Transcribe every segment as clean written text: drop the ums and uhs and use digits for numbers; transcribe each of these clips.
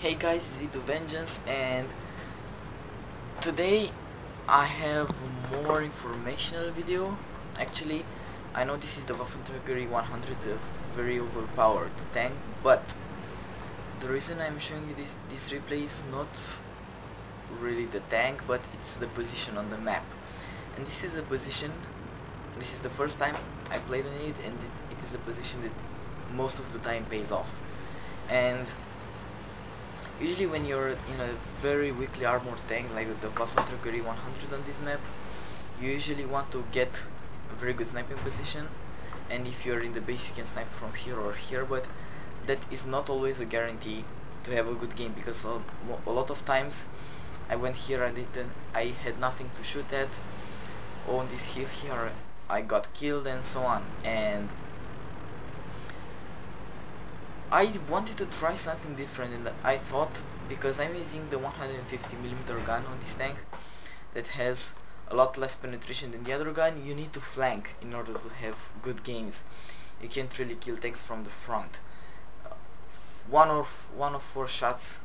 Hey guys, it's V2 Vengeance, and today I have more informational video. Actually, I know this is the Waffenträger E100, a very overpowered tank, but the reason I'm showing you this replay is not really the tank, but it's the position on the map. And this is a position, this is the first time I played on it, and it is a position that most of the time pays off. And usually when you're in a very weakly armored tank like the Waffenträger E100 on this map, you usually want to get a very good sniping position, and if you're in the base you can snipe from here or here, but that is not always a guarantee to have a good game, because a lot of times I went here and I had nothing to shoot at. On this hill here I got killed and so on, and I wanted to try something different, and I thought, because I'm using the 150mm gun on this tank that has a lot less penetration than the other gun, you need to flank in order to have good games. You can't really kill tanks from the front. One of 4 shots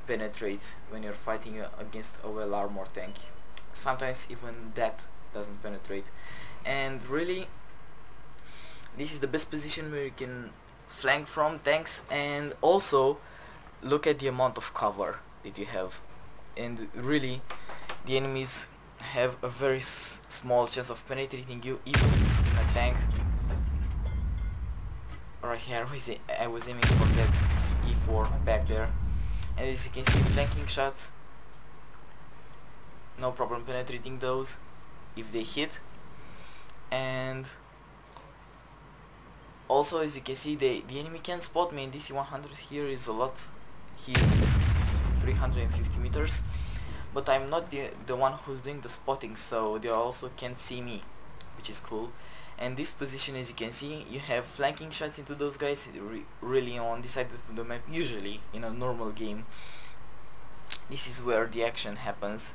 penetrates when you're fighting against a well armored tank. Sometimes even that doesn't penetrate, and really this is the best position where you can flank from tanks, and also look at the amount of cover that you have, and really the enemies have a very small chance of penetrating you even in a tank. Right here I was aiming for that E4 back there, and as you can see, flanking shots, no problem penetrating those if they hit. And also, as you can see, the enemy can spot me, and this E100 here is a lot. He is at 350 meters, but I'm not the one who's doing the spotting, so they also can't see me, which is cool. And this position, as you can see, you have flanking shots into those guys really on this side of the map. Usually in a normal game, this is where the action happens,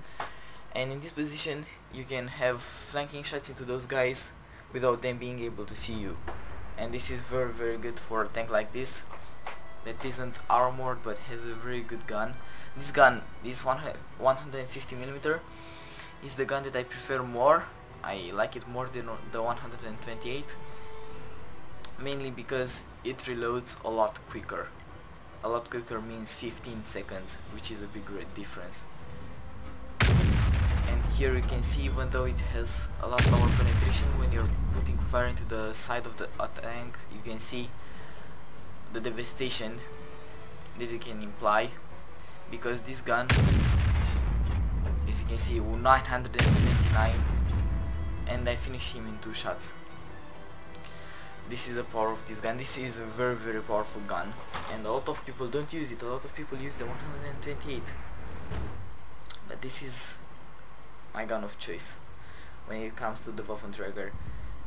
and in this position you can have flanking shots into those guys without them being able to see you. And this is very good for a tank like this that isn't armored but has a very good gun. This gun, this 150mm, is the gun that I prefer more. I like it more than the 128, mainly because it reloads a lot quicker. A lot quicker means 15 seconds, which is a big difference. And here you can see, even though it has a lot lower penetration, when you're putting fire into the side of the tank, you can see the devastation that you can imply, because this gun, as you can see, 929, and I finished him in 2 shots. This is the power of this gun. This is a very powerful gun, and a lot of people don't use it. A lot of people use the 128, but this is my gun of choice when it comes to the Waffenträger.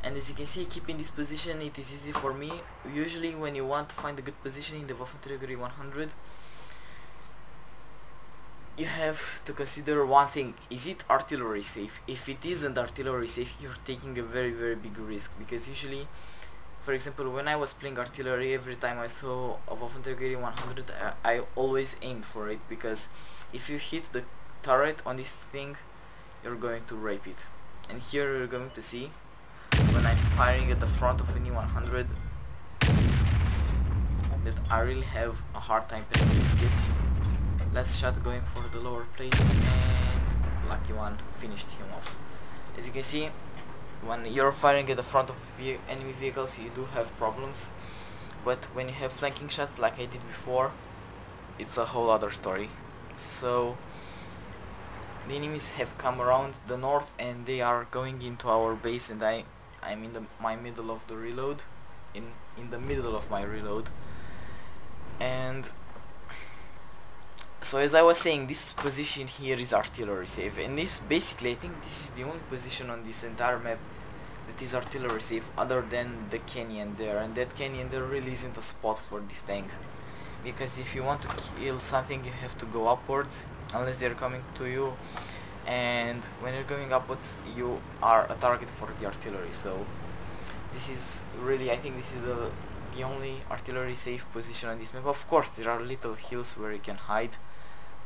And as you can see, keeping this position, it is easy for me. Usually when you want to find a good position in the Waffenträger E100, you have to consider one thing: is it artillery safe? If it isn't artillery safe, you're taking a very big risk, because usually, for example, when I was playing artillery, every time I saw a Waffenträger E100, I always aimed for it, because if you hit the turret on this thing, you're going to rape it. And here you're going to see, when I'm firing at the front of an E100, that I really have a hard time penetrating it. Last shot going for the lower plate, and lucky one finished him off. As you can see, when you're firing at the front of enemy vehicles, you do have problems, but when you have flanking shots like I did before, it's a whole other story. So the enemies have come around the north, and they are going into our base, and I'm in my middle of the reload, in the middle of my reload. And so, as I was saying, this position here is artillery safe, and this basically, I think this is the only position on this entire map that is artillery safe, other than the canyon there, and that canyon there really isn't a spot for this tank, because if you want to kill something, you have to go upwards, unless they're coming to you, and when you're going upwards, you are a target for the artillery. So this is really, I think this is the only artillery safe position on this map. Of course there are little hills where you can hide,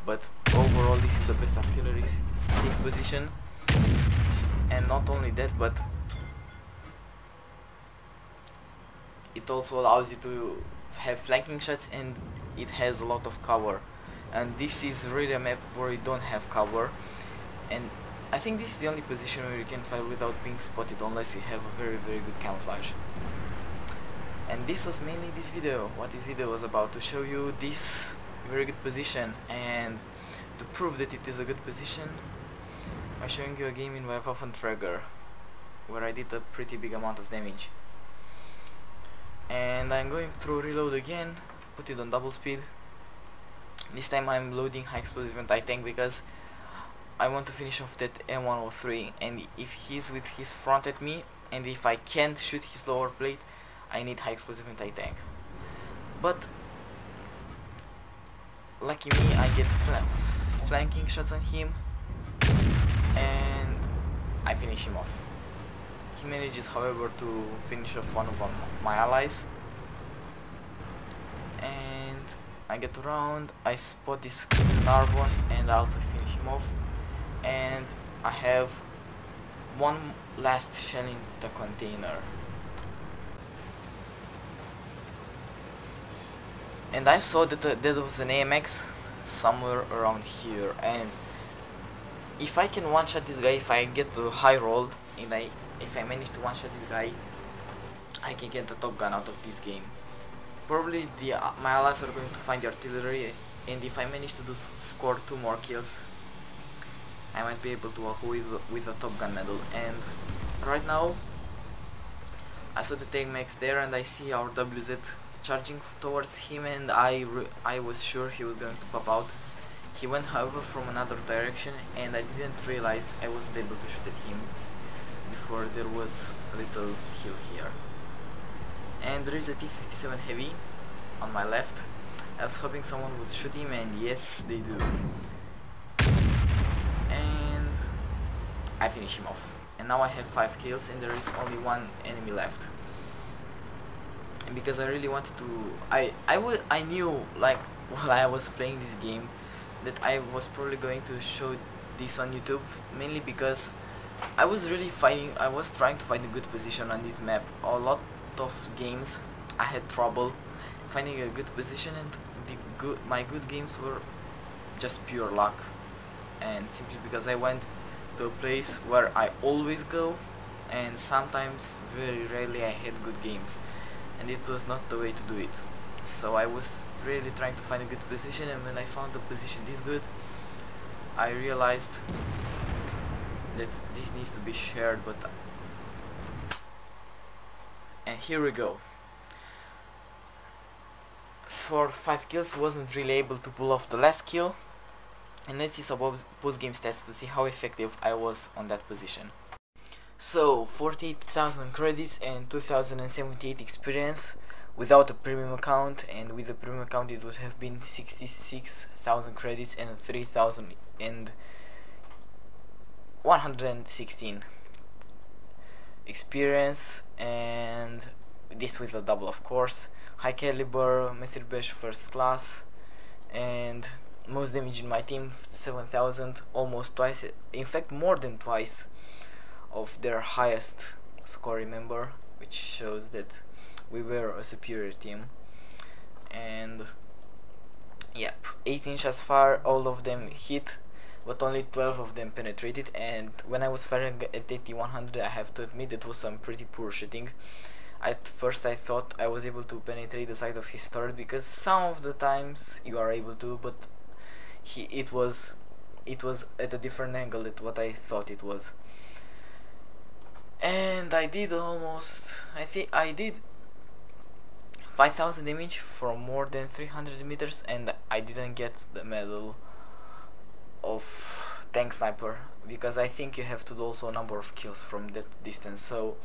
but overall this is the best artillery safe position. And not only that, but it also allows you to have flanking shots, and it has a lot of cover. And this is really a map where you don't have cover, and I think this is the only position where you can fire without being spotted unless you have a very good camouflage. And this was mainly this video, what this video was about, to show you this very good position and to prove that it is a good position by showing you a game in Waffenträger where I did a pretty big amount of damage. And I'm going through reload again, put it on double speed. This time I'm loading high explosive anti-tank because I want to finish off that E100, and if he's with his front at me and if I can't shoot his lower plate, I need high explosive anti-tank. But lucky me, I get flanking shots on him and I finish him off. He manages, however, to finish off one of my allies, and I get around, I spot this Narbon and I also finish him off, and I have one last shell in the container. And I saw that there was an AMX somewhere around here, and if I can one-shot this guy, if I get the high roll and if I manage to one-shot this guy, I can get the top gun out of this game. Probably my allies are going to find the artillery, and if I manage to score 2 more kills, I might be able to walk with a top gun medal. And right now I saw the tank max there, and I see our WZ charging towards him, and I was sure he was going to pop out. He went, however, from another direction, and I didn't realize I wasn't able to shoot at him before there was a little hill here. And there is a T-57 heavy on my left. I was hoping someone would shoot him, and yes, they do. And I finish him off. And now I have 5 kills, and there is only 1 enemy left. And because I really wanted to, I knew, like, while I was playing this game, that I was probably going to show this on YouTube, mainly because I was trying to find a good position on this map. A lot of games I had trouble finding a good position, and my good games were just pure luck, and simply because I went to a place where I always go, and sometimes, very rarely, I had good games, and it was not the way to do it. So I was really trying to find a good position, and when I found a position this good, I realized that this needs to be shared. And here we go. So 5 kills, wasn't really able to pull off the last kill, and let's see some post-game stats to see how effective I was on that position. So 48,000 credits and 2078 experience without a premium account, and with a premium account it would have been 66,000 credits and 3,116 experience, and this with a double, of course. High caliber, Messerbesh first class, and most damage in my team, 7,000, almost twice, in fact more than twice of their highest scoring member, which shows that we were a superior team. And yep, 18 shots fired, all of them hit, but only 12 of them penetrated. And when I was firing at E100, I have to admit it was some pretty poor shooting. At first I thought I was able to penetrate the side of his turret, because some of the times you are able to, but it was at a different angle than what I thought it was. And I did almost, I think I did 5,000 damage from more than 300 meters, and I didn't get the medal of tank sniper, because I think you have to do also a number of kills from that distance. So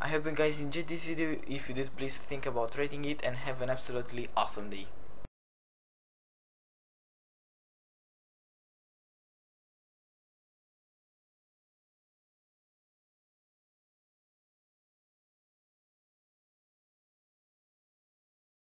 I hope you guys enjoyed this video. If you did, please think about rating it, and have an absolutely awesome day.